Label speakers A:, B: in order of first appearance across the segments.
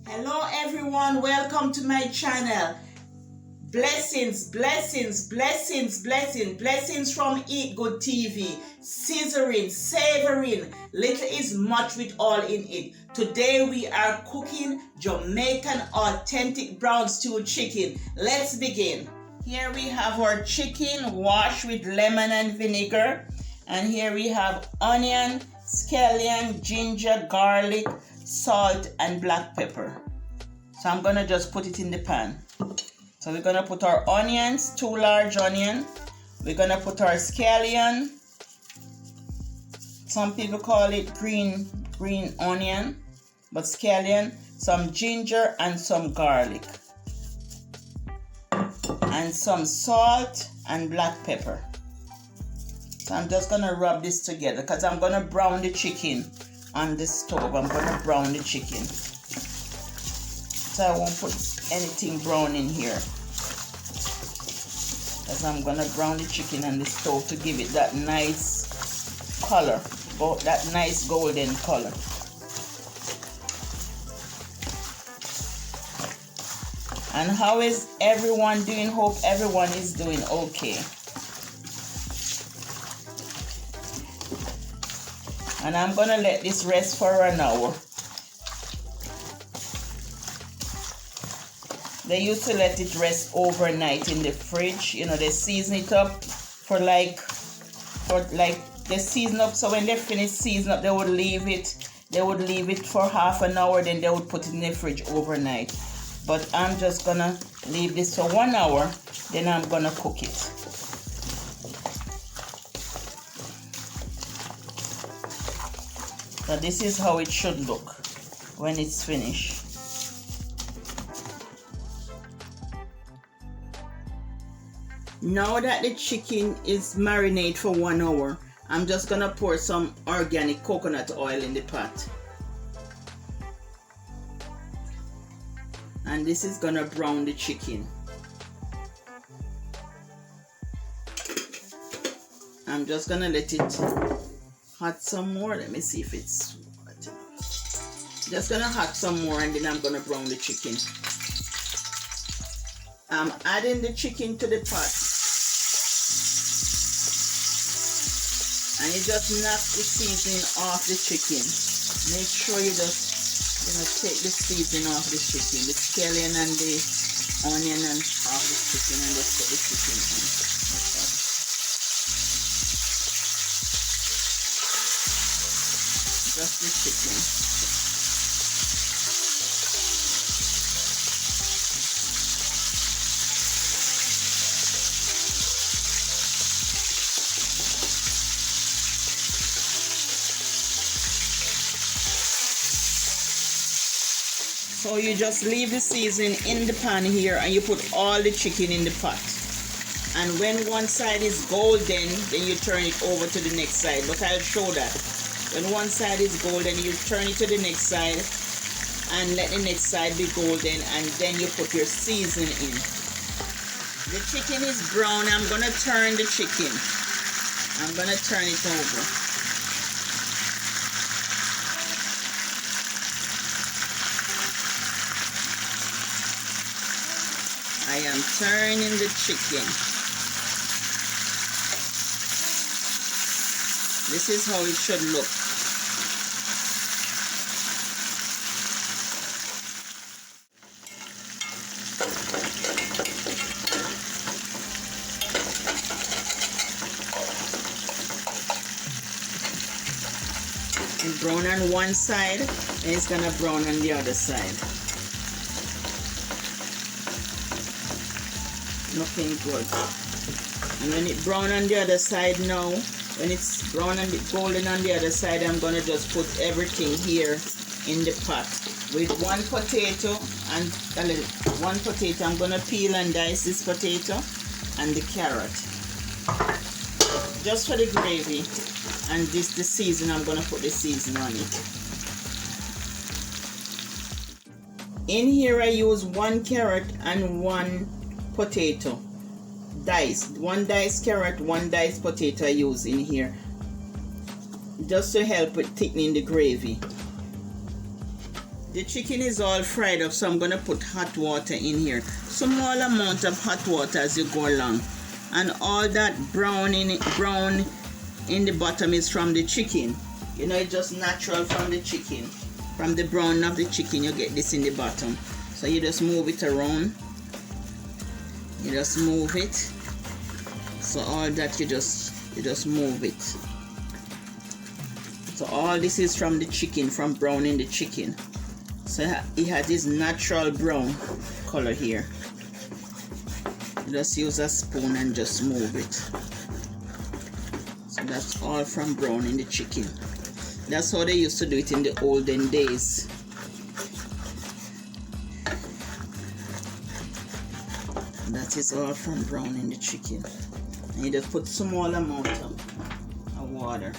A: Hello everyone, welcome to my channel. Blessings, blessings, blessings, blessings, blessings from Eat Good TV. Scissoring, savoring, little is much with all in it. Today we are cooking Jamaican authentic brown stew chicken. Let's begin. Here we have our chicken washed with lemon and vinegar. And here we have onion, scallion, ginger, garlic, salt, and black pepper. So I'm gonna just put it in the pan. So we're gonna put our onions, 2 large onions. We're gonna put our scallion. Some people call it green onion, but scallion, some ginger and some garlic. And some salt and black pepper. So I'm just gonna rub this together because I'm gonna brown the chicken on the stove. I'm gonna brown the chicken. So I won't put anything brown in here. Because I'm gonna brown the chicken on the stove to give it that nice color, that nice golden color. And how is everyone doing? Hope everyone is doing okay. And I'm gonna let this rest for an hour. They used to let it rest overnight in the fridge. You know, they season it up for like they season up. So when they finish season up, they would leave it for half an hour. Then they would put it in the fridge overnight. But I'm just gonna leave this for 1 hour. Then I'm gonna cook it. So this is how it should look when it's finished. Now that the chicken is marinated for 1 hour, I'm just gonna pour some organic coconut oil in the pot. And this is gonna brown the chicken. I'm just gonna let it hot some more. Let me see if it's hot enough. Just gonna hot some more and then I'm gonna brown the chicken. I'm adding the chicken to the pot. And you just knock the seasoning off the chicken. Make sure you just take the seasoning off the chicken, the scallion and the onion and off the chicken, and just put the chicken on. Just the chicken. So you just leave the seasoning in the pan here and you put all the chicken in the pot. And when one side is golden, then you turn it over to the next side. But I'll show that. When one side is golden, you turn it to the next side and let the next side be golden, and then you put your seasoning in. The chicken is brown. I'm gonna turn the chicken. I'm gonna turn it over. I am turning the chicken. This is how it should look. It's brown on one side and it's gonna brown on the other side. Looking good. And when it brown on the other side now, when it's brown and golden on the other side, I'm gonna just put everything here in the pot. With one potato and one potato, I'm gonna peel and dice this potato and the carrot. Just for the gravy. And this the season, I'm gonna put the season on it. In here I use 1 carrot and 1 potato. Diced. 1 diced carrot, 1 diced potato I use in here. just to help with thickening the gravy. The chicken is all fried up, so I'm gonna put hot water in here. Small amount of hot water as you go along. And all that brown in the bottom is from the chicken. You know, it's just natural from the chicken. From the brown of the chicken, you get this in the bottom. So you just move it around. You just move it. So all that you just move it. So all this is from the chicken, from browning the chicken. So it has this natural brown color here. You just use a spoon and just move it. So that's all from browning the chicken. That's how they used to do it in the olden days. That is all from browning the chicken. And you just put small amount of water.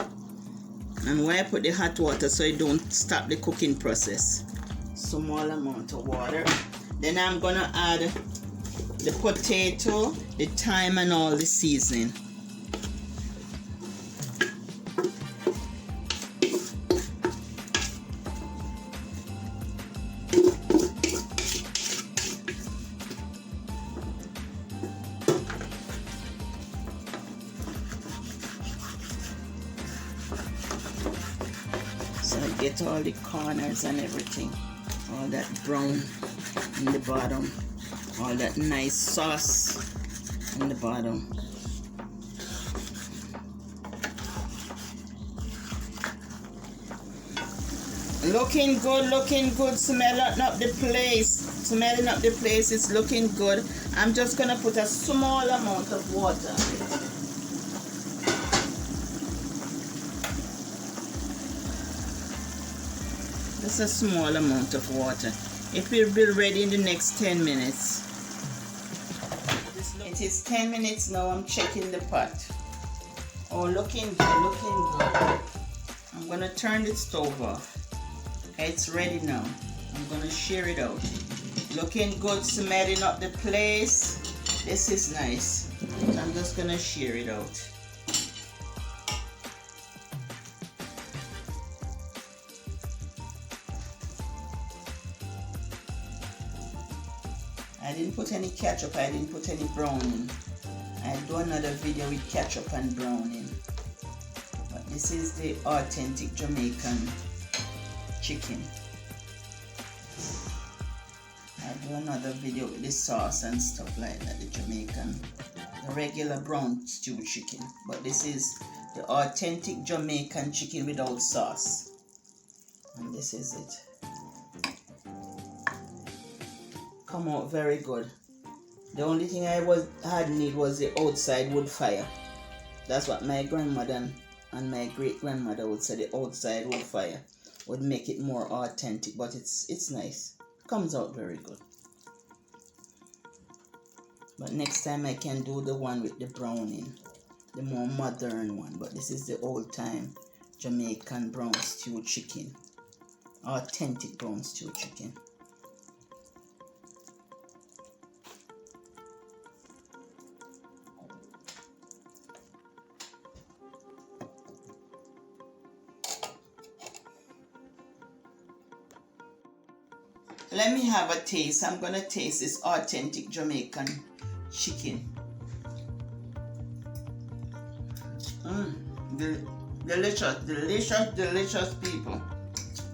A: And why I put the hot water, so it don't stop the cooking process. Small amount of water. Then I'm gonna add the potato, the thyme, and all the seasoning. So I get all the corners and everything. All that brown in the bottom, all that nice sauce in the bottom. Looking good, smelling up the place, it's looking good. I'm just gonna put a small amount of water. Just a small amount of water. It will be ready in the next 10 minutes. It is 10 minutes now. I'm checking the pot. Oh, looking good. I'm gonna turn the stove off. Okay, it's ready now. I'm gonna share it out. Looking good, smelling up the place. This is nice. So I'm just gonna share it out. I didn't put any ketchup, I didn't put any browning. I'll do another video with ketchup and browning. But this is the authentic Jamaican chicken. I'll do another video with the sauce and stuff like that, the Jamaican, the regular brown stew chicken. But this is the authentic Jamaican chicken without sauce. And this is it. Come out very good. The only thing I had need was the outside wood fire. That's what my grandmother and my great grandmother would say. The outside wood fire would make it more authentic, but it's nice. Comes out very good. But next time I can do the one with the browning, the more modern one. But this is the old time Jamaican brown stew chicken, authentic brown stew chicken. Let me have a taste. I'm gonna taste this authentic Jamaican chicken. Delicious people.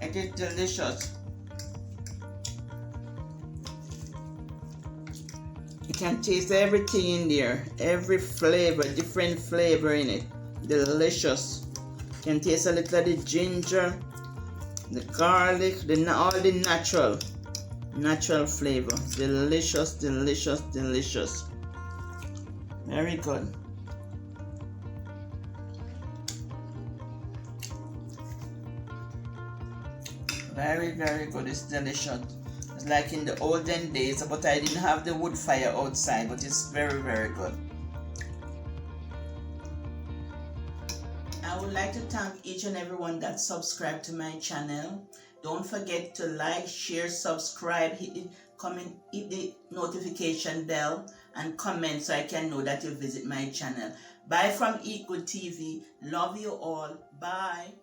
A: It is delicious. You can taste everything in there. Every flavor, different flavor in it. Delicious. You can taste a little of the ginger, the garlic, all the natural flavor. Delicious. Very good. Very good. It's delicious. It's like in the olden days, but I didn't have the wood fire outside, but it's very good. I would like to thank each and everyone that subscribed to my channel. Don't forget to like, share, subscribe, hit the notification bell, and comment so I can know that you visit my channel. Bye from Eat Good TV. Love you all. Bye.